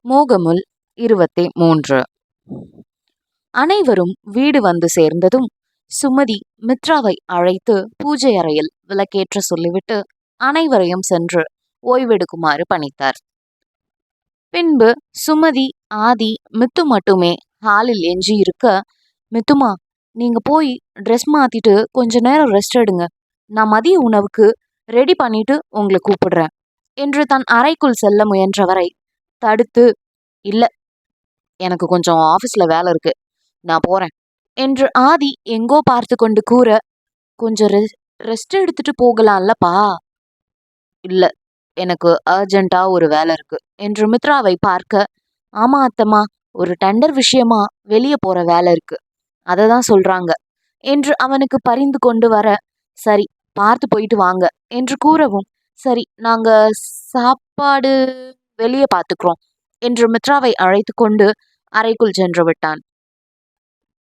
மோகமுல் 23. அனைவரும் வீடு வந்து சேர்ந்ததும் சுமதி மித்ராவை அழைத்து பூஜை அறையில் விளக்கேற்ற சொல்லிவிட்டு அனைவரையும் சென்று ஓய்வெடுக்குமாறு பணித்தார். பின்பு சுமதி, ஆதி, மித்து மட்டுமே ஹாலில் எஞ்சி இருக்க, மித்துமா, நீங்க போய் ட்ரெஸ் மாத்திட்டு கொஞ்ச நேரம் ரெஸ்ட் எடுங்க, நான் மதிய உணவுக்கு ரெடி பண்ணிட்டு உங்களை கூப்பிடுறேன் என்று தன் அறைக்குள் செல்ல முயன்றவரை தடுத்து, இல்ல, எனக்கு கொஞ்சம் ஆபீஸ்ல வேலை இருக்கு, நான் போறேன் என்று ஆதி எங்கோ பார்த்து கொண்டு கூற, கொஞ்சம் ரெஸ்ட் எடுத்துட்டு போகலாம்லப்பா. இல்ல, எனக்கு அர்ஜென்ட்டா ஒரு வேலை இருக்கு என்று மித்ராவை பார்க்க, ஆமா அத்தம்மா, ஒரு டெண்டர் விஷயமா வெளியே போற வேலை இருக்கு, அதை தான் சொல்றாங்க என்று அவனுக்கு பரிந்து கொண்டு வர, சரி, பார்த்து போயிட்டு வாங்க என்று கூறவும், சரி, நாங்க சாப்பாடு வெளியே பார்த்துக்கிறோம் என்று மித்ராவை அழைத்து கொண்டு அறைக்குள் சென்று விட்டான்.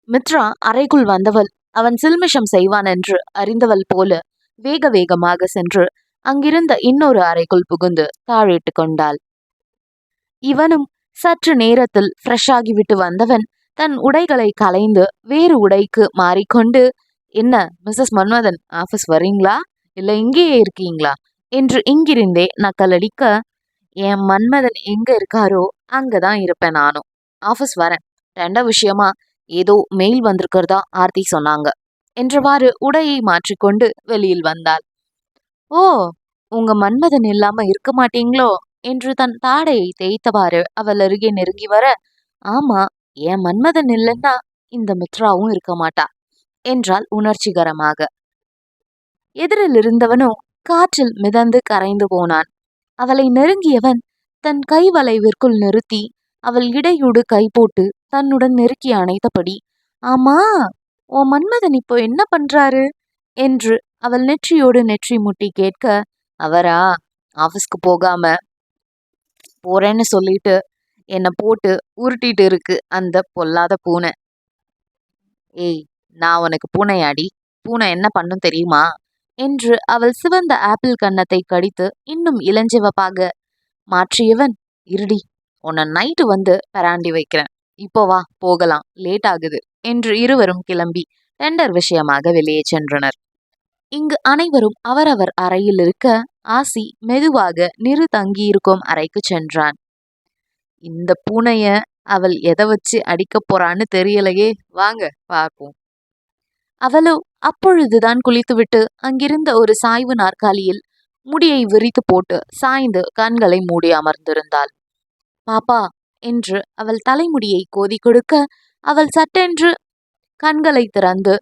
மித்ரா அறைக்குள் வந்தவள் அவன் சில்மிஷம் செய்வான் என்று அறிந்தவள் போல வேக வேகமாக சென்று அங்கிருந்த இன்னொரு அறைக்குள் புகுந்து தாழிட்டு கொண்டாள். இவனும் சற்று நேரத்தில் ஃப்ரெஷ் ஆகிவிட்டு வந்தவன் தன் உடைகளை களைந்து வேறு உடைக்கு மாறிக்கொண்டு, என்ன மிஸ்ஸஸ் மன்மதன், ஆபீஸ் வரீங்களா இல்ல இங்கேயே இருக்கீங்களா என்று இங்கிருந்தே நக்கலடிக்க, என் மன்மதன் எங்க இருக்காரோ அங்கதான் இருப்பேன் நானும், ஆபீஸ் வரேன், ரெண்ட விஷயமா ஏதோ மெயில் வந்திருக்கிறதா ஆர்த்தி சொன்னாங்க என்றவாறு உடையை மாற்றிக்கொண்டு வெளியில் வந்தாள். ஓ, உங்க மன்மதன் இல்லாம இருக்க மாட்டீங்களோ என்று தன் தாடையை தேய்த்தவாறு அவள் அருகே நெருங்கி வர, ஆமா, என் மன்மதன் இல்லைன்னா இந்த மித்ராவும் இருக்க மாட்டா என்றாள் உணர்ச்சிகரமாக. எதிரில் இருந்தவனோ காற்றில் மிதந்து கரைந்து போனான். அவளை நெருங்கியவன் தன் கை வளைவிற்குள் நிறுத்தி அவள் இடையோடு கை போட்டு தன்னுடன் நெருக்கி அணைத்தபடி, ஆமா, ஓ மன்மதன் இப்போ என்ன பண்றாரு என்று அவள் நெற்றியோடு நெற்றி முட்டி கேட்க, அவரா, ஆபீஸ்க்கு போகாம போறேன்னு சொல்லிட்டு என்னை போட்டு உருட்டிட்டு இருக்கு அந்த பொல்லாத பூனை. ஏய், நான் உனக்கு பூனையாடி, பூனை என்ன பண்ணும் தெரியுமா என்று அவள் சிவந்த ஆப்பிள் கன்னத்தை கடித்து இன்னும் இளஞ்சிவப்பாக மாற்றியவன், இருடி, உன்னை நைட்டு வந்து பராண்டி வைக்கிறேன், இப்போ வா போகலாம், லேட் ஆகுது என்று இருவரும் கிளம்பி டெண்டர் விஷயமாக வெளியே சென்றனர். இங்கு அனைவரும் அவரவர் அறையில் இருக்க ஆசி மெதுவாக நிறு தங்கியிருக்கும் அறைக்கு சென்றான். இந்த பூனைய அவள் எதை வச்சு அடிக்க போறான்னு தெரியலையே, வாங்க பார்ப்போம். அவளோ அப்பொழுதுதான் குளித்துவிட்டு அங்கிருந்த ஒரு சாய்வு நாற்காலியில் முடியை விரித்து போட்டு சாய்ந்து கண்களை மூடி அமர்ந்திருந்தாள். பாப்பா என்று அவள் தலைமுடியை கோதி கொடுக்க அவள் சட்டென்று கண்களை திறந்து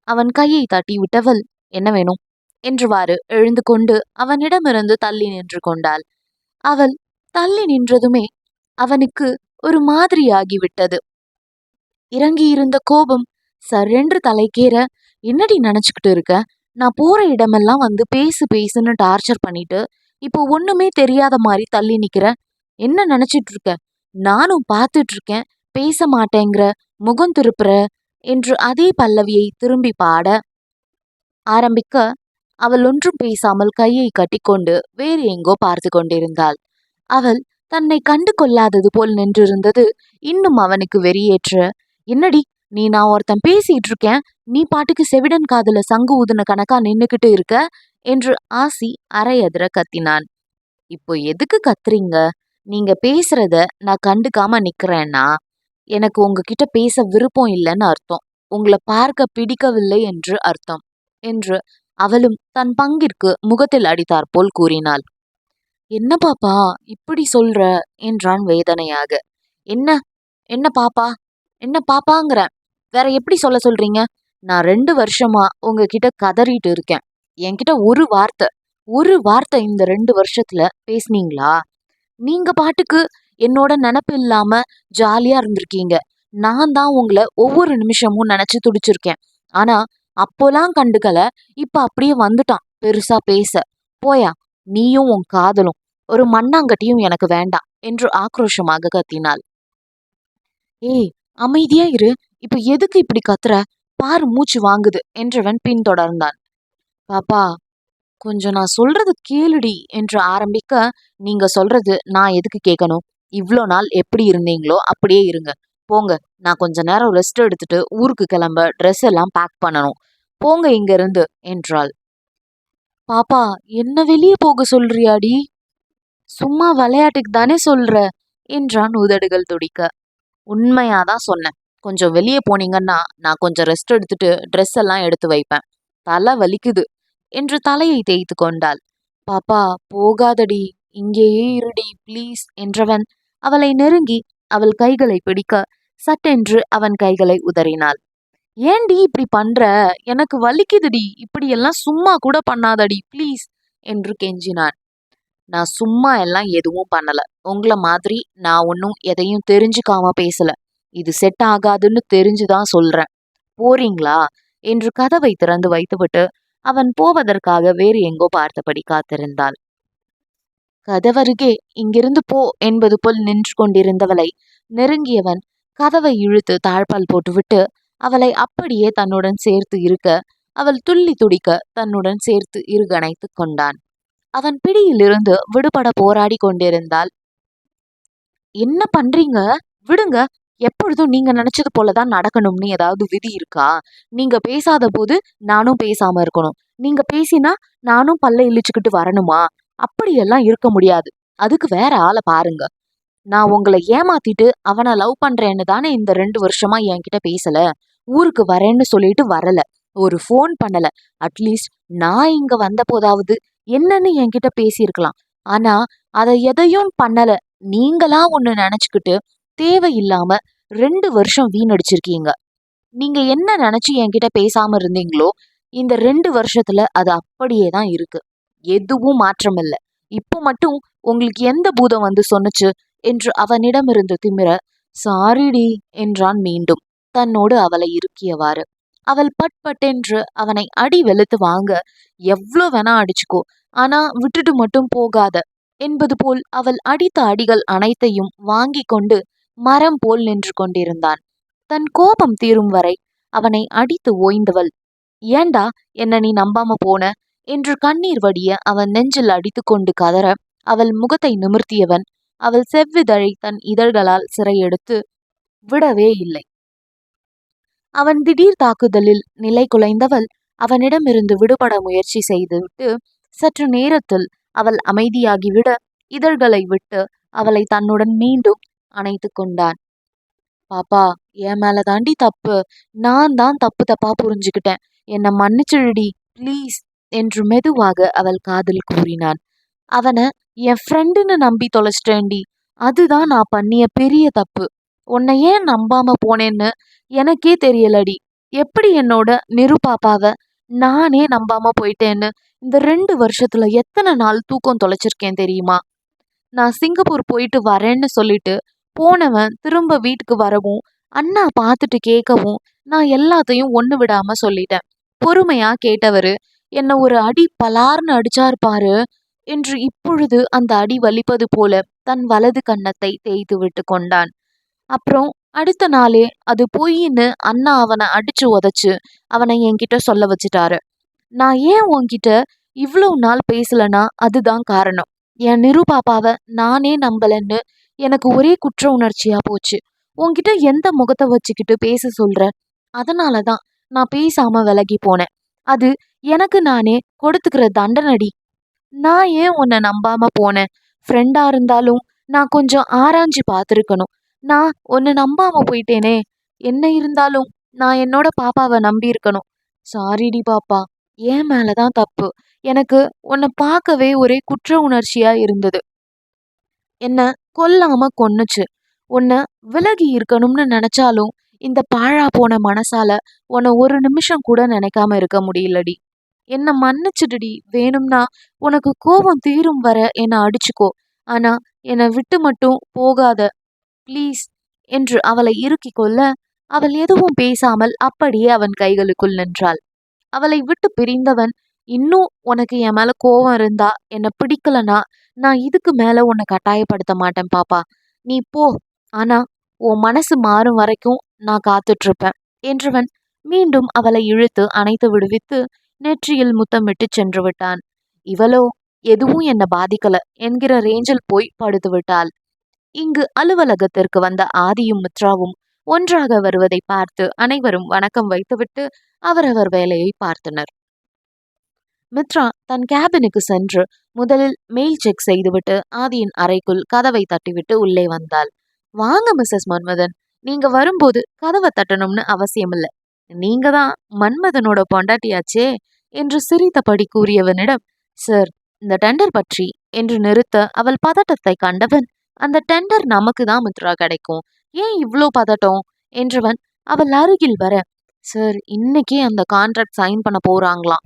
அவன் கையை தட்டி விட்டவள், என்ன வேணும் என்றுவாறு எழுந்து கொண்டு அவனிடமிருந்து தள்ளி நின்று கொண்டாள். அவள் தள்ளி நின்றதுமே அவனுக்கு ஒரு மாதிரியாகிவிட்டது. இறங்கியிருந்த கோபம் சரென்று தலைக்கேற, என்னடி நினைச்சுக்கிட்டு இருக்க, நான் போற இடமெல்லாம் வந்து பேசு பேசுன்னு டார்ச்சர் பண்ணிட்டு இப்போ ஒண்ணுமே தெரியாத மாதிரி தள்ளி நிக்கிற, என்ன நினைச்சிட்டு இருக்க, நானும் பார்த்துட்டு இருக்கேன், பேச மாட்டேங்கிற, முகம் திருப்புற என்று அதே பல்லவியை திரும்பி பாட ஆரம்பிக்க அவள் ஒன்றும் பேசாமல் கையை கட்டிக்கொண்டு வேறு எங்கோ பார்த்து கொண்டிருந்தாள். அவள் தன்னை கண்டு கொள்ளாதது போல் நின்றிருந்தது இன்னும் அவனுக்கு வெறியேற்ற, என்னடி, நீ நான் ஒருத்தன் பேசிட்டு இருக்கேன், நீ பாட்டுக்கு செவிடன் காதுல சங்கு ஊதுன கணக்கா நின்னுக்கிட்டு இருக்க என்று ஆசி அரையதிர கத்தினான். இப்போ எதுக்கு கத்துறீங்க, நீங்க பேசுறத நான் கண்டுக்காம நிக்கிறேன்னா எனக்கு உங்ககிட்ட பேச விருப்பம் இல்லைன்னு அர்த்தம், உங்களை பார்க்க பிடிக்கவில்லை என்று அர்த்தம் என்று அவளும் தன் பங்கிற்கு முகத்தில் அடித்தாற்போல் கூறினாள். என்ன பாப்பா இப்படி சொல்ற என்றான் வேதனையாக. என்ன என்ன பாப்பா, என்ன பாப்பாங்கிற, வேற எப்படி சொல்ல சொல்றீங்க, நான் 2 வருஷமா உங்ககிட்ட கதறிட்டு இருக்கேன், என்கிட்ட ஒரு வார்த்தை இந்த 2 வருஷத்துல பேசுனீங்களா? நீங்க பாட்டுக்கு என்னோட நினப்பு இல்லாம ஜாலியா இருந்திருக்கீங்க, நான் தான் உங்களை ஒவ்வொரு நிமிஷமும் நினைச்சு துடிச்சிருக்கேன், ஆனா அப்போலாம் கண்டுக்கல, இப்ப அப்படியே வந்துட்டான் பெருசா பேச, போயா, நீயும் உன் காதலும் ஒரு மண்ணாங்கட்டியும் எனக்கு வேண்டாம் என்று ஆக்ரோஷமாக கத்தினாள். ஏய், அமைதியா இரு, இப்ப எதுக்கு இப்படி கத்துற, பாரு மூச்சு வாங்குது என்றவன் பின்தொடர்ந்தான். பாப்பா, கொஞ்சம் நான் சொல்றது கேளுடி என்று ஆரம்பிக்க, நீங்க சொல்றது நான் எதுக்கு கேட்கணும், இவ்வளோ நாள் எப்படி இருந்தீங்களோ அப்படியே இருங்க. போங்க. நான் கொஞ்ச நேரம் ரெஸ்ட் எடுத்துட்டு ஊருக்கு கிளம்ப ட்ரெஸ் எல்லாம் பேக் பண்ணணும். போங்க இங்க இருந்து என்றாள். பாப்பா, என்ன வெளியே போக சொல்றியாடி? சும்மா விளையாட்டுக்கு தானே சொல்ற என்றான் உதடுகள் துடிக்க. உண்மையாதான் சொன்னேன். கொஞ்சம் வெளியே போனீங்கன்னா நான் கொஞ்சம் ரெஸ்ட் எடுத்துட்டு ட்ரெஸ் எல்லாம் எடுத்து வைப்பேன். தலை வலிக்குது என்று தலையை தேய்த்து கொண்டாள். பாப்பா, போகாதடி, இங்கேயே இருடி ப்ளீஸ் என்றவன் அவளை நெருங்கி அவள் கைகளை பிடிக்க சட்டென்று அவன் கைகளை உதறினாள். ஏண்டி இப்படி பண்ற? எனக்கு வலிக்குதுடி, இப்படியெல்லாம் சும்மா கூட பண்ணாதடி ப்ளீஸ் என்று கெஞ்சினான். நான் சும்மா எல்லாம் எதுவும் பண்ணல. உங்கள மாதிரி நான் ஒன்னும் எதையும் தெரிஞ்சுக்காம பேசல. இது செட் ஆகாதுன்னு தெரிஞ்சுதான் சொல்றேன். போறீங்களா என்று கதவை திறந்து வைத்துவிட்டு அவன் போவதற்காக வேறு எங்கோ பார்த்தபடி காத்திருந்தாள். கதவருகே இங்கிருந்து போ என்பது போல் நின்று கொண்டிருந்தவளை நெருங்கியவன் கதவை இழுத்து தாழ்பால் போட்டுவிட்டு அவளை அப்படியே தன்னுடன் சேர்த்து இருக்க அவள் துள்ளி துடிக்க தன்னுடன் சேர்த்து இருகணைத்து கொண்டான். அவன் பிடியிலிருந்து விடுபட போராடி கொண்டிருந்தாள். என்ன பண்றீங்க? விடுங்க. எப்பொழுதும் நீங்க நினைச்சது போலதான் நடக்கணும்னு ஏதாவது விதி இருக்கா? நீங்க பேசாத போது நானும் பேசாம இருக்கணும். நீங்க பேசினா நானும் பல்ல இழிச்சுக்கிட்டு வரணுமா? அப்படியெல்லாம் இருக்க முடியாது. அதுக்கு வேற ஆளை பாருங்க. நான் உங்களை ஏமாத்திட்டு அவனை லவ் பண்றேன்னு தானே இந்த 2 வருஷமா என்கிட்ட பேசல. ஊருக்கு வரேன்னு சொல்லிட்டு வரல. ஒரு ஃபோன் பண்ணல. அட்லீஸ்ட் நான் இங்க வந்த போதாவது என்னன்னு என்கிட்ட பேசியிருக்கலாம். ஆனா அதை எதையும் பண்ணல. நீங்களா ஒண்ணு நினைச்சுக்கிட்டு தேவையில்லாம 2 வருஷம் வீணடிச்சிருக்கீங்க. நீங்க என்ன நினைச்சு என்கிட்ட பேசாம இருந்தீங்களோ இந்த 2 வருஷத்துல அது அப்படியே தான் இருக்கு. எதுவும் மாற்றம் இல்ல. இப்போ மட்டும் உங்களுக்கு எந்த பூதம் வந்து சொன்னுச்சு என்று அவனிடமிருந்து திமிர, சாரிடி என்றான் மீண்டும் தன்னோடு அவளை இறுக்கியவாறு. அவள் பட் பட்டென்று அவனை அடி வெளுத்து வாங்க, எவ்வளோ வேணா அடிச்சுக்கோ, ஆனா விட்டுட்டு மட்டும் போகாத என்பது போல் அவள் அடித்த அடிகள் அனைத்தையும் வாங்கி கொண்டு மரம் போல் நின்று கொண்டிருந்தான். தன் கோபம் தீரும் வரை அவனை அடித்து ஓய்ந்தவள், ஏண்டா என்ன நீ நம்பாம போன என்று கண்ணீர் வடிய அவன் நெஞ்சில் அடித்து கொண்டு கதற அவள் முகத்தை நிமிர்த்தியவன் அவள் செவ்விதழை தன் இதழ்களால் சிறையெடுத்து விடவே இல்லை. அவன் திடீர் தாக்குதலில் நிலை குலைந்தவள் அவனிடமிருந்து விடுபட முயற்சி செய்துவிட்டு சற்று நேரத்தில் அவள் அமைதியாகிவிட இதழ்களை விட்டு அவளை தன்னுடன் மீண்டும் அணைத்து கொண்டான். பாப்பா, என் மேல தாண்டி தப்பு. நான் தான் தப்பு தப்பா புரிஞ்சுக்கிட்டேன். என்னை மன்னிச்சிடுடி ப்ளீஸ் என்று மெதுவாக அவள் காதில் கூறினான். அவனை என் ஃப்ரெண்டுன்னு நம்பி தொலைச்சிட்டேன்டி. அதுதான் நான் பண்ணிய பெரிய தப்பு. உன்னை ஏன் நம்பாம போனேன்னு எனக்கே தெரியலடி. எப்படி என்னோட நிரு பாப்பாவை நானே நம்பாம போயிட்டேன்னு இந்த 2 வருஷத்துல எத்தனை நாள் தூக்கம் தொலைச்சிருக்கேன் தெரியுமா? நான் சிங்கப்பூர் போயிட்டு வரேன்னு சொல்லிட்டு போனவன் திரும்ப வீட்டுக்கு வரவும் அண்ணா பார்த்துட்டு கேட்கவும் நான் எல்லாத்தையும் ஒண்ணு விடாம சொல்லிட்டேன். பொறுமையா கேட்டவரு என்ன ஒரு அடி பலார்னு அடிச்சாரு பாரு என்று இப்பொழுது அந்த அடி வலிப்பது போல தன் வலது கன்னத்தை தேய்த்து விட்டு கொண்டான். அப்புறம் அடுத்த நாளே அது பொய்ன்னு அண்ணா அவனை அடிச்சு உதைச்சு அவனை என்கிட்ட சொல்ல வச்சுட்டாரு. நான் ஏன் உன்கிட்ட இவ்வளவு நாள் பேசலனா அதுதான் காரணம். என் நிரு பாப்பாவை நானே நம்பலன்னு எனக்கு ஒரே குற்ற உணர்ச்சியா போச்சு. உன்கிட்ட எந்த முகத்தை வச்சுக்கிட்டு பேச சொல்ற? அதனாலதான் நான் பேசாம விலகி போனேன். அது எனக்கு நானே கொடுத்துக்கிற தண்டனடி. நான் ஏன் உன்னை நம்பாம போனேன்? ஃப்ரெண்டா இருந்தாலும் நான் கொஞ்சம் ஆராய்ஞ்சு பார்த்துருக்கணும். நான் உன்னை நம்பாம போயிட்டேனே. என்ன இருந்தாலும் நான் என்னோட பாப்பாவை நம்பி இருக்கணும். சாரிடி பாப்பா, என் மேலதான் தப்பு. எனக்கு உன்னை பார்க்கவே ஒரே குற்ற உணர்ச்சியா இருந்தது. என்ன கொல்லாம கொன்னுச்சு. உன்னை விலகி இருக்கணும்னு நினைச்சாலும் இந்த பாழா போன மனசால உன்னை ஒரு நிமிஷம் கூட நினைக்காம இருக்க முடியலடி. என்ன மன்னிச்சிடுடி. வேணும்னா உனக்கு கோபம் தீரும் வர என்னை அடிச்சுக்கோ. ஆனா என்னை விட்டு மட்டும் போகாத ப்ளீஸ் என்று அவளை இறுக்கி கொள்ள அவள் எதுவும் பேசாமல் அப்படியே அவன் கைகளுக்குள் நின்றாள். அவளை விட்டு பிரிந்தவன், இன்னும் உனக்கு என் மேல கோபம் இருந்தா என்ன பிடிக்கலனா நான் இதுக்கு மேல உன்னை கட்டாயப்படுத்த மாட்டேன் பாப்பா. நீ போ. ஆனா உன் மனசு மாறும் வரைக்கும் நான் காத்துட்டு இருப்பேன் என்றவன் மீண்டும் அவளை இழுத்து அணைத்து விடுவித்து நெற்றியில் முத்தமிட்டு சென்று விட்டான். இவளோ எதுவும் என்ன பாதிக்கல என்கிற ரேஞ்சில் போய் படுத்து விட்டாள். இங்கு அலுவலகத்திற்கு வந்த ஆதியும் மித்ராவும் ஒன்றாக வருவதை பார்த்து அனைவரும் வணக்கம் வைத்துவிட்டு அவரவர் வேலையை பார்த்தனர். மித்ரா தன் கேபினுக்கு சென்று முதலில் மெயில் செக் செய்துவிட்டு ஆதியின் அறைக்குள் கதவை தட்டிவிட்டு உள்ளே வந்தாள். வாங்க மிஸ்ஸஸ் மன்மதன், நீங்க வரும்போது கதவை தட்டணும்னு அவசியம் இல்லை. நீங்க தான் மன்மதனோட பொண்டாட்டியாச்சே என்று சிரித்தபடி கூறியவனிடம், சார் இந்த டெண்டர் பற்றி என்று நிறுத்த அவள் பதட்டத்தை கண்டவன், அந்த டெண்டர் நமக்கு தான் மித்ரா கிடைக்கும், ஏன் இவ்ளோ பதட்டம் என்றவன் அவள் அருகில் வர, சார் இன்னைக்கே அந்த கான்ட்ராக்ட் சைன் பண்ண போறாங்களாம்.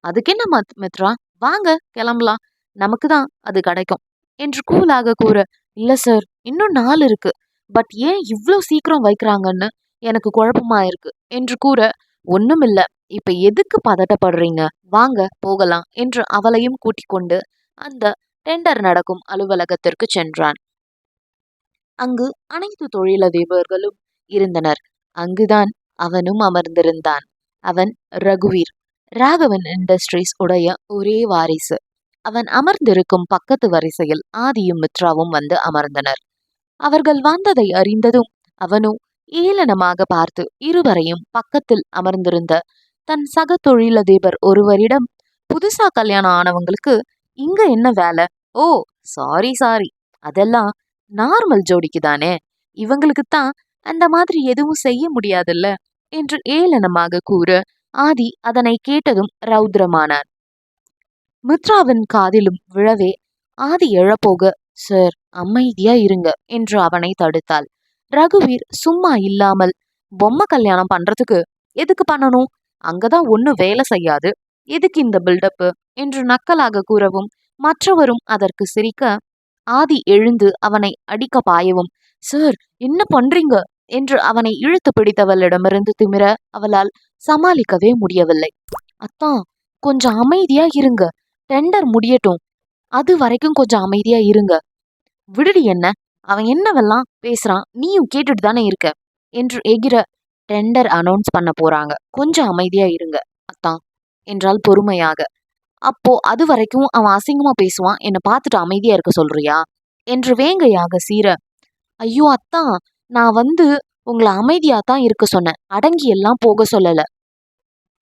அதுக்கு என்ன மித்ரா, வாங்க கிளம்பலாம், நமக்கு தான் அது கிடைக்கும் என்று கூலாக கூற, இல்ல சார் இன்னும் 4 இருக்கு, பட் ஏன் இவ்ளோ சீக்கிரம் வைக்கிறாங்கன்னு எனக்கு குழப்பமா இருக்கு என்று கூற, ஒண்ணும் இல்ல, இப்ப எதுக்கு பதட்டப்படுறீங்க, வாங்க போகலாம் என்று அவளையும் கூட்டிக் கொண்டு அந்த டெண்டர் நடக்கும் அலுவலகத்திற்கு சென்றான். அங்கு அனைத்து தொழிலதிபர்களும் இருந்தனர். அங்குதான் அவனும் அமர்ந்திருந்தான். அவன் ரகுவீர், ராகவன் இண்டஸ்ட்ரீஸ் உடைய ஒரே வாரிசு. அவன் அமர்ந்திருக்கும் பக்கத்து வரிசையில் ஆதியும் மித்ராவும் வந்து அமர்ந்தனர். அவர்கள் வந்ததை அறிந்ததும் அவனோ ஏளனமாக பார்த்து இருவரையும் பக்கத்தில் அமர்ந்திருந்த தன் சக தொழிலதிபர் ஒருவரிடம், புதுசா கல்யாணம் ஆனவங்களுக்கு இங்க என்ன வேலை? ஓ சாரி சாரி, அதெல்லாம் நார்மல் ஜோடிக்கு தானே, இவங்களுக்குத்தான் அந்த மாதிரி எதுவும் செய்ய முடியாதுல்ல என்று ஏளனமாக கூற, ஆதி அதனை கேட்டதும் ரௌத்ரமானான். மித்ராவின் காதிலும் விழவே ஆதி எழப்போக, சார் அமைதியா இருங்க என்று அவனை தடுத்தாள். ரகுவீர் சும்மா இல்லாமல், பொம்மை கல்யாணம் பண்றதுக்கு எதுக்கு பண்ணணும், அங்கதான் ஒண்ணு வேலை செய்யாது, எதுக்கு இந்த பில்டப்பு என்று நக்கலாக கூறவும் மற்றவரும் அதற்கு சிரிக்க, ஆதி எழுந்து அவனை அடிக்க பாயவும், சார் என்ன பண்றீங்க என்று அவனை இழுத்து பிடித்தவளிடமிருந்து திமிர அவளால் சமாளிக்கவே முடியவில்லை. அத்தான் கொஞ்சம் அமைதியா இருங்க, டெண்டர் முடியட்டும், அது வரைக்கும் கொஞ்சம் அமைதியா இருங்க. விடுடி, என்ன அவன் என்னவெல்லாம் பேசுறான், நீயும் கேட்டுட்டு தானே இருக்க என்று எகிர, டெண்டர் அனௌன்ஸ் பண்ண போறாங்க, கொஞ்சம் அமைதியா இருங்க அத்தான் என்றால் பொறுமையாக. அப்போ அது வரைக்கும் அவன் அசிங்கமா பேசுவான், என்னை பார்த்துட்டு அமைதியா இருக்க சொல்றியா என்று வேங்கையாக சீர, ஐயோ அத்தான், நான் வந்து உங்களை அமைதியா தான் இருக்க சொன்னேன், அடங்கி எல்லாம் போக சொல்லல,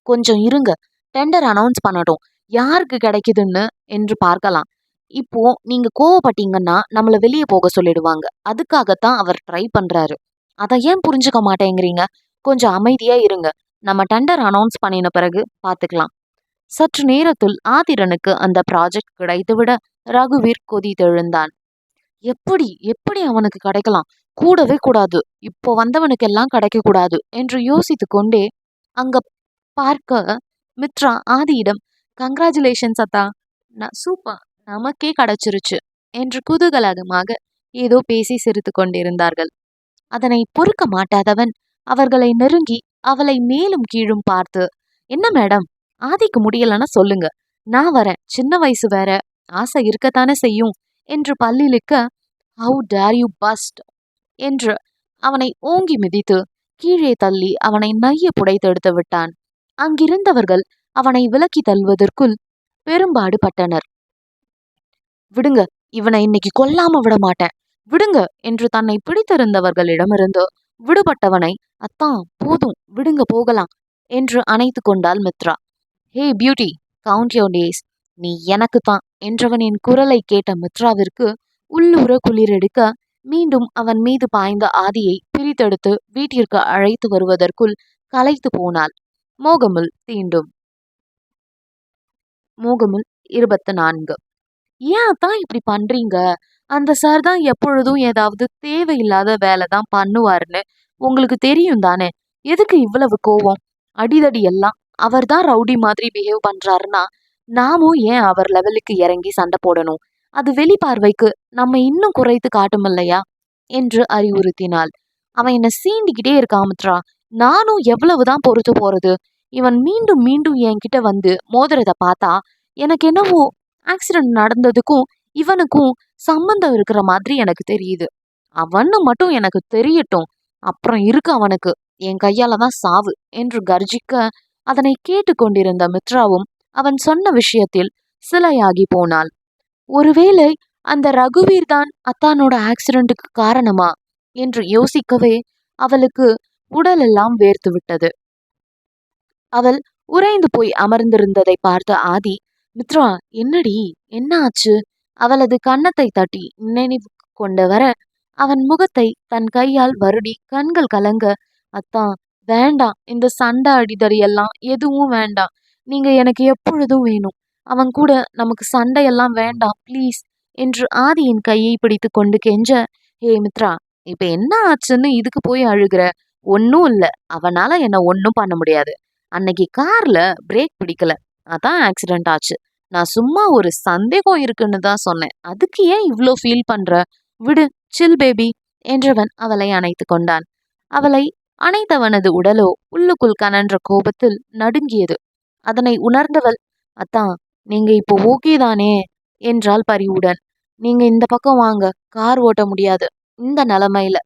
கொஞ்சம் இருங்க, டெண்டர் அனௌன்ஸ் பண்ணட்டும், யாருக்கு கிடைக்குதுன்னு என்று பார்க்கலாம். இப்போ நீங்க கோவப்பட்டீங்கன்னா நம்மள வெளியே போக சொல்லிடுவாங்க, அதுக்காகத்தான் அவர் ட்ரை பண்றாரு, அதை ஏன் புரிஞ்சுக்க மாட்டேங்கிறீங்க, கொஞ்சம் அமைதியா இருங்க, நம்ம டெண்டர் அனௌன்ஸ் பண்ணின பிறகு பார்த்துக்கலாம். சற்று நேரத்தில் ஆதிரனுக்கு அந்த ப்ராஜெக்ட் கிடைத்துவிட ரகுவீர் கொதித்தெழுந்தான். எப்படி எப்படி அவனுக்கு கிடைக்கலாம், கூடவே கூடாது, இப்போ வந்தவனுக்கெல்லாம் கிடைக்க கூடாது என்று யோசித்து கொண்டே அங்க பார்க்க மித்ரா ஆதியிடம், கங்க்ராச்சுலேஷன்ஸ் அத்தா, சூப்பர், நமக்கே கிடைச்சிருச்சு என்று குதூகலமாக ஏதோ பேசி சிரித்து கொண்டிருந்தார்கள். அதனை பொறுக்க மாட்டாதவன் அவர்களை நெருங்கி அவளை மேலும் கீழும் பார்த்து, என்ன மேடம், ஆதிக்கு முடியலன்னா சொல்லுங்க, நான் வரேன், சின்ன வயசு வேற, ஆசை இருக்கத்தானே செய்யும் என்று பல்லிழுக்க, ஹவு டேர் யூ பஸ்ட் என்று அவனை ஓங்கி மிதித்து கீழே தள்ளி அவனை நைய புடைத்தெடுத்து விட்டான். அங்கிருந்தவர்கள் அவனை விலக்கி தள்ளுவதற்குள் பெரும்பாடு பட்டனர். விடுங்க, இவனை இன்னைக்கு கொல்லாம விட மாட்டேன், விடுங்க என்று தன்னை பிடித்திருந்தவர்களிடமிருந்து விடுபட்டவனை, அத்தான் போதும் விடுங்க போகலாம் என்று அணைத்து கொண்டாள் மித்ரா. ஹே பியூட்டி, கவுண்ட் யோர் டேஸ், நீ எனக்கு தான் என்றவனின் குரலை கேட்ட மித்ராவிற்கு உள்ளூர குளிரெடுக்க, மீண்டும் அவன் மீது பாய்ந்த ஆதியை பிரித்தெடுத்து வீட்டிற்கு அழைத்து வருவதற்குள் களைத்து போனாள். மோகமுல் தீண்டும். மோகமுல் 24. ஏன் தான் இப்படி பண்றீங்க, அந்த சார் தான் எப்பொழுதும் ஏதாவது தேவையில்லாத வேலை தான் பண்ணுவாருன்னு உங்களுக்கு தெரியும் தானே, எதுக்கு இவ்வளவு கோவம், அடிதடி எல்லாம் அவர் தான் ரவுடி மாதிரி பிஹேவ் பண்றாருன்னா நாமும் ஏன் அவர் லெவலுக்கு இறங்கி சண்டை போடணும், அது வெளிப்பார்வைக்கு நம்ம இன்னும் குறைத்து காட்டும் இல்லையா என்று அறிவுறுத்தினாள். அவன் என்ன சீண்டிக்கிட்டே இருக்கான் மித்ரா, நானும் எவ்வளவுதான் பொறுத்து போறது, இவன் மீண்டும் மீண்டும் என்கிட்ட வந்து மோதிரத்தை பார்த்தா எனக்கு என்னவோ ஆக்சிடென்ட் நடந்ததுக்கும் இவனுக்கும் சம்பந்தம் இருக்கிற மாதிரி எனக்கு தெரியுது, அவன்னு மட்டும் எனக்கு தெரியட்டும், அப்புறம் இருக்கு அவனுக்கு என் கையால தான் சாவு என்று கர்ஜிக்க, அதனை கேட்டு கொண்டிருந்த மித்ராவும் அவன் சொன்ன விஷயத்தில் சிலையாகி போனாள். ஒருவேளை அந்த ரகுவீர் தான் அத்தானோட ஆக்சிடென்ட்டுக்கு காரணமா என்று யோசிக்கவே அவளுக்கு உடலெல்லாம் வேர்த்து விட்டது. அவள் உறைந்து போய் அமர்ந்திருந்ததை பார்த்த ஆதி, மித்ரா என்னடி, என்ன ஆச்சு? அவளது கன்னத்தை தட்டி நினைவு கொண்டு வர அவன் முகத்தை தன் கையால் வருடி கண்கள் கலங்க, அத்தான் வேண்டாம், இந்த சண்டை அடிதடி எல்லாம் எதுவும் வேண்டாம். நீங்க எனக்கு எப்பொழுதும் வேணும். அவன் கூட நமக்கு சண்டையெல்லாம் வேண்டாம் ப்ளீஸ் என்று ஆதியின் கையை பிடித்து கொண்டு கெஞ்ச, ஹே மித்ரா, இப்ப என்ன ஆச்சுன்னு இதுக்கு போய் அழுகிற? ஒன்னும் இல்ல, அவனால என்ன ஒன்னும் பண்ண முடியாது. அன்னைக்கு கார்ல பிரேக் பிடிக்கல, அதான் ஆக்சிடென்ட் ஆச்சு. நான் சும்மா ஒரு சந்தேகம் இருக்குன்னு தான் சொன்னேன். அதுக்கு ஏன் இவ்ளோ ஃபீல் பண்ற? விடு, சில் பேபி என்றவன் அவளை அணைத்து கொண்டான். அவளை அணைத்தவனது உடலோ உள்ளுக்குள் கனன்ற கோபத்தில் நடுங்கியது. அதனை உணர்ந்தவள், அத்தான் நீங்க இப்போ ஓகே தானே என்றாள் பரிவுடன். நீங்க இந்த பக்கம் வாங்க, கார் ஓட்ட முடியாது இந்த நிலைமையில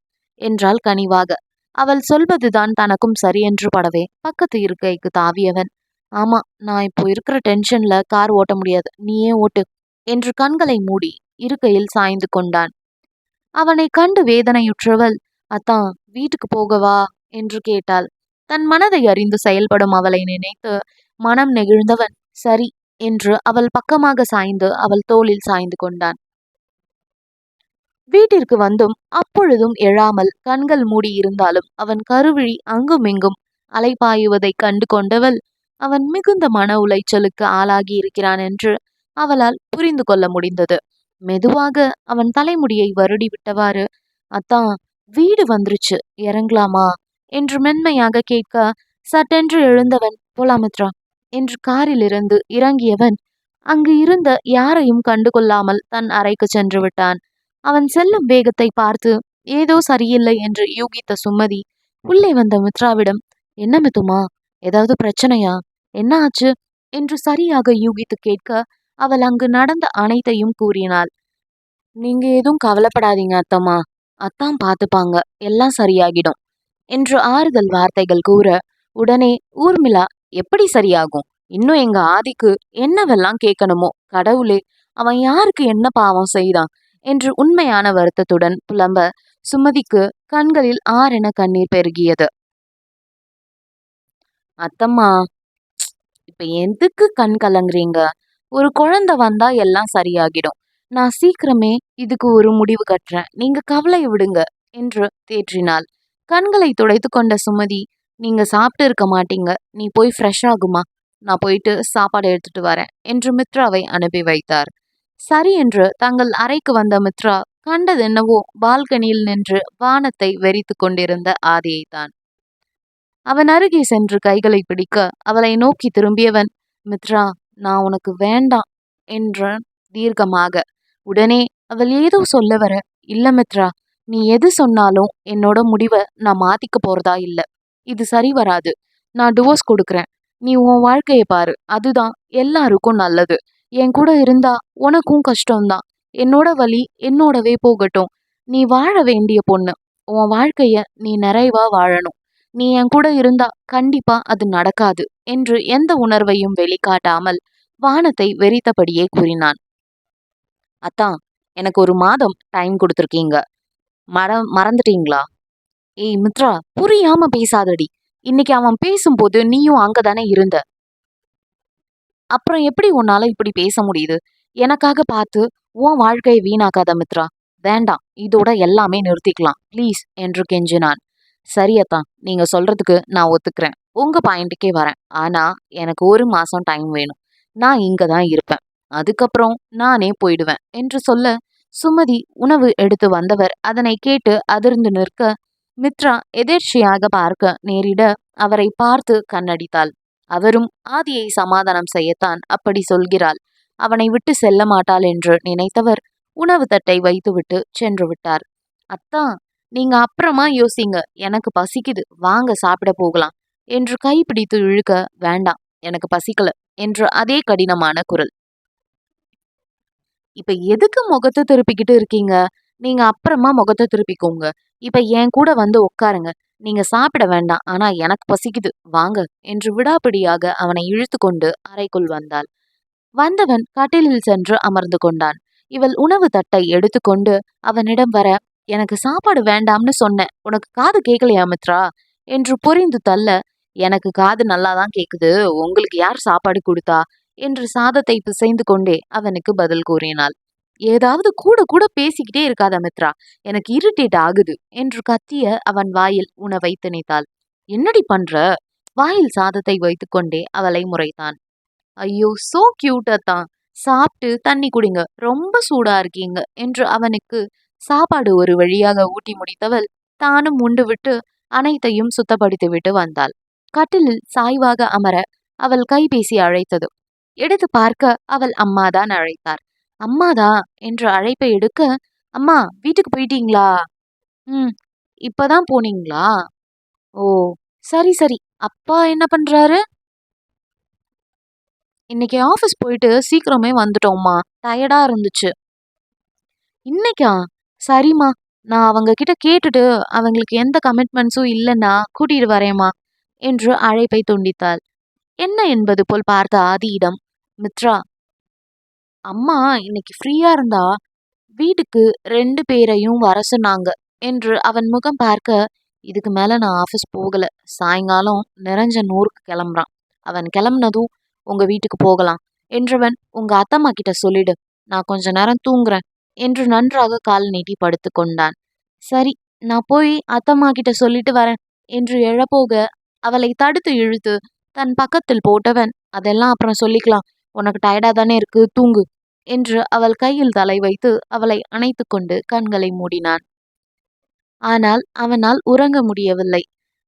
என்றாள் கனிவாக. அவள் சொல்வதுதான் தனக்கும் சரியென்று படவே பக்கத்து இருக்கைக்கு தாவியவன், ஆமா, நான் இப்போ இருக்கிற டென்ஷன்ல கார் ஓட்ட முடியாது, நீயே ஓட்டு என்று கண்களை மூடி இருக்கையில் சாய்ந்து கொண்டான். அவனை கண்டு வேதனையுற்றவள், அத்தான் வீட்டுக்கு போகவா என்று கேட்டாள். தன் மனதை அறிந்து செயல்படும் அவளை நினைத்து மனம் நெகிழ்ந்தவன் சரி என்று அவள் பக்கமாக சாய்ந்து அவள் தோளில் சாய்ந்து கொண்டான். வீட்டிற்கு வந்தும் அப்பொழுதும் எழாமல் கண்கள் மூடி இருந்தாலும் அவன் கருவிழி அங்குமிங்கும் அலைபாயுவதை கண்டு கொண்டவள் அவன் மிகுந்த மன உளைச்சலுக்கு ஆளாகி இருக்கிறான் என்று அவளால் புரிந்து கொள்ள முடிந்தது. மெதுவாக அவன் தலைமுடியை வருடி விட்டவாறு, அத்தான் வீடு வந்துருச்சு, இறங்கலாமா என்று மென்மையாக கேட்க, சட்டென்று எழுந்தவன், போலாமித்ரா என்று காரிலிருந்து இறங்கியவன் அங்கு இருந்த யாரையும் கண்டுகொள்ளாமல் தன் அறைக்கு சென்று விட்டான். அவன் செல்லும் வேகத்தை பார்த்து ஏதோ சரியில்லை என்று யூகித்த சுமதி உள்ளே வந்த மித்ராவிடம், என்ன மித்துமா, ஏதாவது பிரச்சனையா, என்ன ஆச்சு என்று சரியாக யூகித்து கேட்க அவள் அங்கு நடந்த அனைத்தையும் கூறினாள். நீங்க எதுவும் கவலைப்படாதீங்க அத்தம்மா, அத்தான் பார்த்துப்பாங்க, எல்லாம் சரியாகிடும் என்று ஆறுதல் வார்த்தைகள் கூற, உடனே ஊர்மிளா, எப்படி சரியாகும்? இன்னும் எங்க ஆதிக்கு என்னவெல்லாம் கேட்கணுமோ, கடவுளே, அவன் யாருக்கு என்ன பாவம் செய்தான் என்று உண்மையான வருத்தத்துடன் புலம்ப சுமதிக்கு கண்களில் ஆறென கண்ணீர் பெருகியது. அத்தம்மா, இப்ப எதுக்கு கண் கலங்குறீங்க? ஒரு குழந்தை வந்தா எல்லாம் சரியாகிடும். நான் சீக்கிரமே இதுக்கு ஒரு முடிவு கட்டுறேன், நீங்க கவலையை விடுங்க என்று தேற்றினாள். கண்களை துடைத்து கொண்ட சுமதி, நீங்க சாப்பிட்டு இருக்க மாட்டீங்க, நீ போய் ஃப்ரெஷ் ஆகுமா, நான் போயிட்டு சாப்பாடு எடுத்துட்டு வரேன் என்று மித்ராவை அனுப்பி வைத்தார். சரி என்று தங்கள் அறைக்கு வந்த மித்ரா கண்டதென்னவோ பால்கனியில் நின்று வானத்தை வெறித்து கொண்டிருந்த ஆதியைத்தான். அவன் அருகே சென்று கைகளை பிடிக்க அவளை நோக்கி திரும்பியவன், மித்ரா, நான் உனக்கு வேண்டாம் என்றான் தீர்க்கமாக. உடனே அவள் ஏதோ சொல்ல வர, இல்ல மித்ரா, நீ எது சொன்னாலும் என்னோட முடிவை நான் மாத்திக்க போறதா இல்ல, இது சரி வராது. நான் டிவோர்ஸ் கொடுக்குறேன், நீ உன் வாழ்க்கையை பாரு, அதுதான் எல்லாருக்கும் நல்லது. என் கூட இருந்தா உனக்கும் கஷ்டம்தான், என்னோட வலி என்னோடவே போகட்டும். நீ வாழ வேண்டிய பொண்ணு, உன் வாழ்க்கைய நீ நிறைவா வாழணும். நீ என் கூட இருந்தா கண்டிப்பா அது நடக்காது என்று எந்த உணர்வையும் வெளிக்காட்டாமல் வானத்தை வெறித்தபடியே கூறினான். அத்தான், எனக்கு ஒரு மாதம் டைம் கொடுத்துருக்கீங்க, மறந்துட்டீங்களா? ஏய் மித்ரா, புரியாம பேசாதடி. இன்னைக்கு அவன் பேசும்போது நீயும் அங்கதானே இருந்த, அப்புறம் எப்படி உன்னால இப்படி பேச முடியுது? எனக்காக பார்த்து உன் வாழ்க்கையை வீணாக்காத மித்ரா, வேண்டாம், இதோட எல்லாமே நிறுத்திக்கலாம் ப்ளீஸ் என்று கெஞ்சினான். சரியத்தான், நீங்க சொல்றதுக்கு நான் ஒத்துக்கிறேன், உங்க பாயிண்ட்டுக்கே வரேன். ஆனா எனக்கு ஒரு மாசம் டைம் வேணும், நான் இங்க தான் இருப்பேன், அதுக்கப்புறம் நானே போயிடுவேன் என்று சொல்ல, சுமதி உணவு எடுத்து வந்தவர் அதனை கேட்டு அதிர்ந்து நிற்க, மித்ரா எதிர்ச்சியாக பார்க்க நேரிட அவரை பார்த்து கண்ணடித்தாள். அவரும் ஆதியை சமாதானம் செய்யத்தான் அப்படி சொல்கிறாள், அவனை விட்டு செல்ல மாட்டாள் என்று நினைத்தவர் உணவு தட்டை வைத்துவிட்டு சென்று விட்டார். அத்தா, நீங்க அப்புறமா யோசிங்க, எனக்கு பசிக்குது, வாங்க சாப்பிட போகலாம் என்று கைப்பிடித்து இழுக்க, வேண்டாம், எனக்கு பசிக்கல என்று அதே கடினமான குரல். இப்ப எதுக்கு முகத்தை திருப்பிக்கிட்டு இருக்கீங்க? நீங்க அப்புறமா முகத்தை திருப்பிக்கோங்க, இப்ப என் கூட வந்து உட்காருங்க. நீங்க சாப்பிட வேண்டாம், ஆனா எனக்கு பசிக்குது, வாங்க என்று விடாப்பிடியாக அவனை இழுத்து கொண்டு அறைக்குள் வந்தாள். வந்தவன் கட்டிலில் சென்று அமர்ந்து கொண்டான். இவள் உணவு தட்டை எடுத்துக்கொண்டு அவனிடம் வர, எனக்கு சாப்பாடு வேண்டாம்னு சொன்னேன், உனக்கு காது கேட்கலையா மித்ரா என்று பொரிந்து தள்ள, எனக்கு காது நல்லாதான் கேக்குது, உங்களுக்கு யார் சாப்பாடு கொடுத்தா என்று சாதத்தை பிசைந்து கொண்டே அவனுக்கு பதில் கூறினாள். ஏதாவது கூட கூட பேசிக்கிட்டே இருக்காத மித்ரா, எனக்கு இரிட்டேட் ஆகுது என்று கத்திய அவன் வாயில் உணவை திணித்தாள். என்னடி பண்ற? வாயில் சாதத்தை வைத்துக்கொண்டே அவளை முறைத்தான். ஐயோ சோ கியூட்டத்தான், சாப்பிட்டு தண்ணி குடிங்க, ரொம்ப சூடா இருக்கீங்க என்று அவனுக்கு சாப்பாடு ஒரு வழியாக ஊட்டி முடித்தவள் தானும் உண்டுவிட்டு அனைத்தையும் சுத்தப்படுத்திவிட்டு வந்தாள். கட்டிலில் சாய்வாக அமர அவள் கைபேசி அழைத்தது. எடுத்து பார்க்க அவள் அம்மாதான் அழைத்தார். அம்மாதா என்று அழைப்பை எடுக்க, அம்மா வீட்டுக்கு போயிட்டீங்களா? ம், இப்பதான் போனீங்களா? ஓ, சரி சரி. அப்பா என்ன பண்றாரு? இன்னைக்கு ஆஃபீஸ் போயிட்டு சீக்கிரமே வந்துட்டோம்மா, டயர்டா இருந்துச்சு. இன்னைக்கா? சரிம்மா, நான் அவங்க கிட்ட கேட்டுட்டு அவங்களுக்கு எந்த கமிட்மெண்ட்ஸும் இல்லைன்னா கூட்டிட்டு வரேம்மா என்று அழைப்பை துண்டித்தாள். என்ன என்பது போல் பார்த்த ஆதியிடம், மித்ரா, அம்மா இன்னைக்கு ஃப்ரீயா இருந்தா வீட்டுக்கு 2 பேரையும் வர சொன்னாங்க என்று அவன் முகம் பார்க்க, இதுக்கு மேல நான் ஆஃபீஸ் போகல, சாயங்காலம் நிரஞ்சன் ஊருக்கு கிளம்புறான், அவன் கிளம்புனதும் உங்க வீட்டுக்கு போகலாம் என்றவன், உங்க அத்தம்மா கிட்ட சொல்லிடு, நான் கொஞ்ச நேரம் தூங்குறேன் என்று நன்றாக கால் நீட்டி படுத்து கொண்டான். சரி, நான் போய் அத்தம்மா கிட்ட சொல்லிட்டு வரேன் என்று எழப்போக அவளை தடுத்து இழுத்து தன் பக்கத்தில் போட்டவன், அதெல்லாம் அப்புறம் சொல்லிக்கலாம், உனக்கு டயர்டா தானே இருக்கு, தூங்கு என்று அவள் கையில் தலை வைத்து அவளை அணைத்து கொண்டு கண்களை மூடினான். ஆனால் அவனால் உறங்க முடியவில்லை.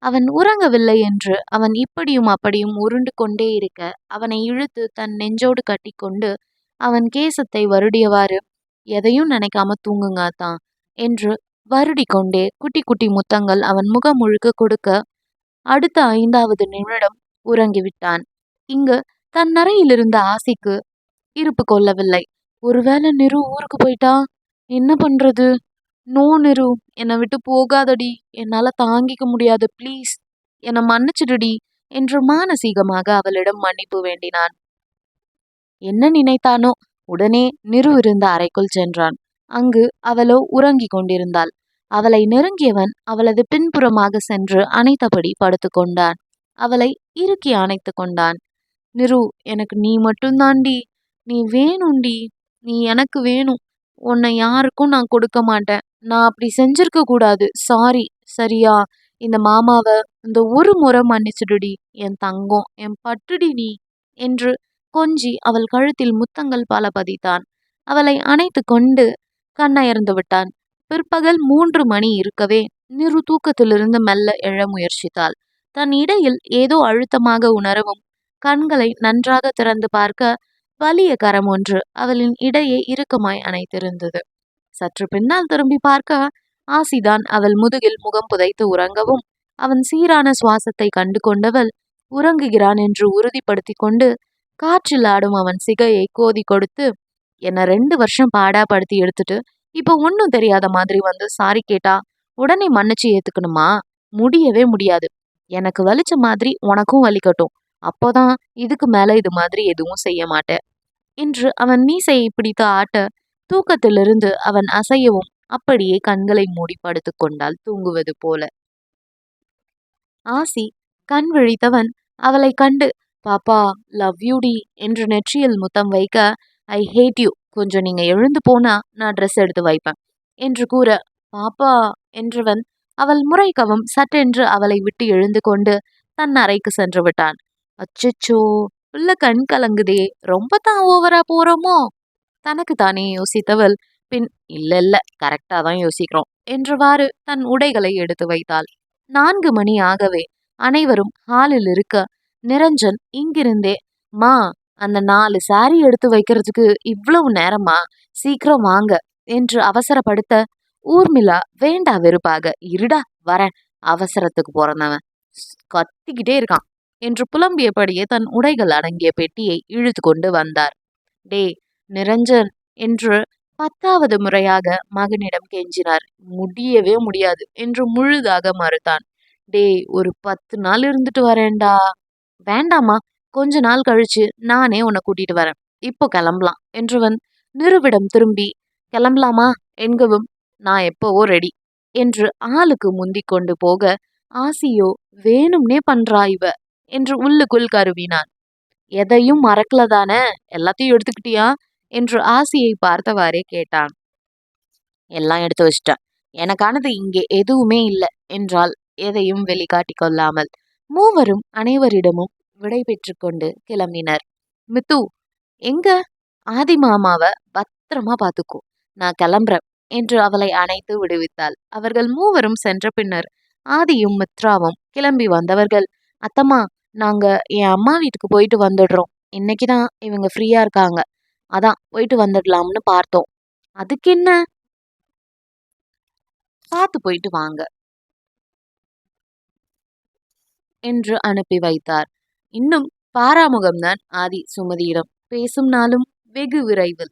அவன் உறங்கவில்லை என்று அவன் இப்படியும் அப்படியும் உருண்டு கொண்டே இருக்க, அவனை இழுத்து தன் நெஞ்சோடு கட்டிக்கொண்டு அவன் கேசத்தை வருடியவாறு, எதையும் நினைக்காம தூங்குங்க அத்தான் என்று வருடி கொண்டே குட்டி குட்டி முத்தங்கள் அவன் முகம் முழுக்க கொடுக்க, அடுத்த 5வது நிமிடம் உறங்கிவிட்டான். இங்கு தன் அறையிலிருந்த ஆசிக்கு இருப்பு கொள்ளவில்லை. ஒருவேளை நிரு ஊருக்கு போயிட்டா என்ன பண்றது? நோ நிரு, என்னை விட்டு போகாதடி, என்னால தாங்கிக்க முடியாது, ப்ளீஸ் என்னை மன்னிச்சிடுடி என்று மானசீகமாக அவளிடம் மன்னிப்பு வேண்டினான். என்ன நினைத்தானோ, உடனே நிரு இருந்த அறைக்குள் சென்றான். அங்கு அவளோ உறங்கிக் கொண்டிருந்தாள். அவளை நெருங்கியவன் அவளது பின்புறமாக சென்று அணைத்தபடி படுத்து கொண்டான். அவளை இறுக்கி அணைத்து கொண்டான். நிரு, எனக்கு நீ மட்டும்தான்டி, நீ வேணும்டி, நீ எனக்கு வேணும், உன்னை யாருக்கும் நான் கொடுக்க மாட்டேன், நான் அப்படி செஞ்சிருக்க கூடாது, சாரி, சரியா? இந்த மாமாவை இந்த ஒரு முறை மன்னிச்சிடுடி என் தங்கம், என் பட்டுடி நீ என்று கொஞ்சி அவள் கழுத்தில் முத்தங்கள் பல பதித்தான். அவளை அணைத்து கொண்டு கண்ணயர்ந்து விட்டான். பிற்பகல் 3 மணி இருக்கவே நிரு தூக்கத்திலிருந்து மெல்ல எழ முயற்சித்தாள். தன் இடையில் ஏதோ அழுத்தமாக உணரவும் கண்களை நன்றாக திறந்து பார்க்க வலிய கரம் ஒன்று அவளின் இடையே இறுக்கமாய் அணைத்திருந்தது. சற்று பின்னால் திரும்பி பார்க்க ஆசிதான் அவள் முதுகில் முகம் புதைத்து உறங்கவும், அவன் சீரான சுவாசத்தை கண்டு கொண்டவள் உறங்குகிறான் என்று உறுதிப்படுத்தி கொண்டு காற்றில் ஆடும் அவன் சிகையை கோதி கொடுத்து, என்னை 2 வருஷம் பாடா படுத்தி எடுத்துட்டு இப்போ ஒன்னும் தெரியாத மாதிரி வந்து சாரி கேட்டா உடனே மன்னிச்சு ஏத்துக்கணுமா? முடியவே முடியாது. எனக்கு வலிச்ச மாதிரி உனக்கும் வலிக்கட்டும், அப்போதான் இதுக்கு மேல இது மாதிரி எதுவும் செய்ய மாட்டேன் என்று அவன் மீசையை பிடித்து ஆட்ட, தூக்கத்திலிருந்து அவன் அசையவும் அப்படியே கண்களை மூடி படுத்து கொண்டாள் தூங்குவது போல. ஆசி கண் விழித்தவன் அவளை கண்டு, பாப்பா லவ் யூடி என்று நெற்றியில் முத்தம் வைக்க, ஐ ஹேட் யூ, கொஞ்சம் நீங்க எழுந்து போனா நான் ட்ரெஸ் எடுத்து வைப்பேன் என்று கூற, பாப்பா என்றவன் அவள் முறைக்கவும் சட்டென்று அவளை விட்டு எழுந்து கொண்டு தன் அறைக்கு சென்று விட்டான். அச்சச்சோ, உள்ள கண் கலங்குதே, ரொம்ப தான் ஓவரா போறோமோ தனக்கு தானே யோசித்தவள் பின், இல்ல இல்ல கரெக்டா தான் யோசிக்கிறோம் என்றவாறு தன் உடைகளை எடுத்து வைத்தாள். 4 மணி ஆகவே அனைவரும் ஹாலில் இருக்க, நிரஞ்சன் இங்கிருந்தே, மா அந்த 4 சாரி எடுத்து வைக்கிறதுக்கு இவ்வளவு நேரமா, சீக்கிரம் வாங்க என்று அவசரப்படுத்த, ஊர்மிளா வேண்டா வெறுப்பாக, இருடா வரேன், அவசரத்துக்கு பிறந்தவன் கத்திக்கிட்டே இருக்கான் என்று புலம்பியபடியே தன் உடைகள் அடங்கிய பெட்டியை இழுத்து கொண்டு வந்தார். டே நிரஞ்சன் என்று 10வது முறையாக மகனிடம் கெஞ்சினார். முடியவே முடியாது என்று முழுதாக மறுத்தான். டே, ஒரு 10 நாள் இருந்துட்டு வரேன்டா. வேண்டாமா, கொஞ்ச நாள் கழிச்சு நானே உன்னை கூட்டிட்டு வரேன், இப்போ கிளம்பலாம் என்றவன் நிருவிடம் திரும்பி கிளம்பலாமா என்கவும் நான் எப்பவோ ரெடி என்று ஆளுக்கு முந்திக் கொண்டு போக, ஆசியோ வேணும்னே பண்றா இவ என்று உள்ளுக்குள் கருவினான். எதையும் மறக்கலதானே, எல்லாத்தையும் எடுத்துக்கிட்டியா என்று ஆசியை பார்த்தவாறே கேட்டான். எல்லாம் எடுத்து வச்சிட்டேன், எனக்கானது இங்கே எதுவுமே இல்லை என்றால் எதையும் வெளிக்காட்டி கொள்ளாமல். மூவரும் அனைவரிடமும் விடை பெற்று கொண்டு கிளம்பினர். மித்து, எங்க? ஆதி மாமாவை பத்திரமா பார்த்துக்கோ, நான் கிளம்புறேன் என்று அவளை அணைத்து விடுவித்தாள். அவர்கள் மூவரும் சென்ற பின்னர் ஆதியும் மித்ராவும் கிளம்பி வந்தவர்கள், அத்தம்மா, நாங்க என் அம்மா வீட்டுக்கு போயிட்டு வந்துடுறோம், இன்னைக்குதான் இவங்க ஃப்ரீயா இருக்காங்க, அதான் போயிட்டு வந்துடலாம்னு பார்த்தோம். அதுக்கு என்ன, பார்த்து போயிட்டு வாங்க என்று அனுப்பி வைத்தார். இன்னும் பாராமுகம்தான் ஆதி சுமதியிடம் பேசும் நாளும் வெகு விரைவில்.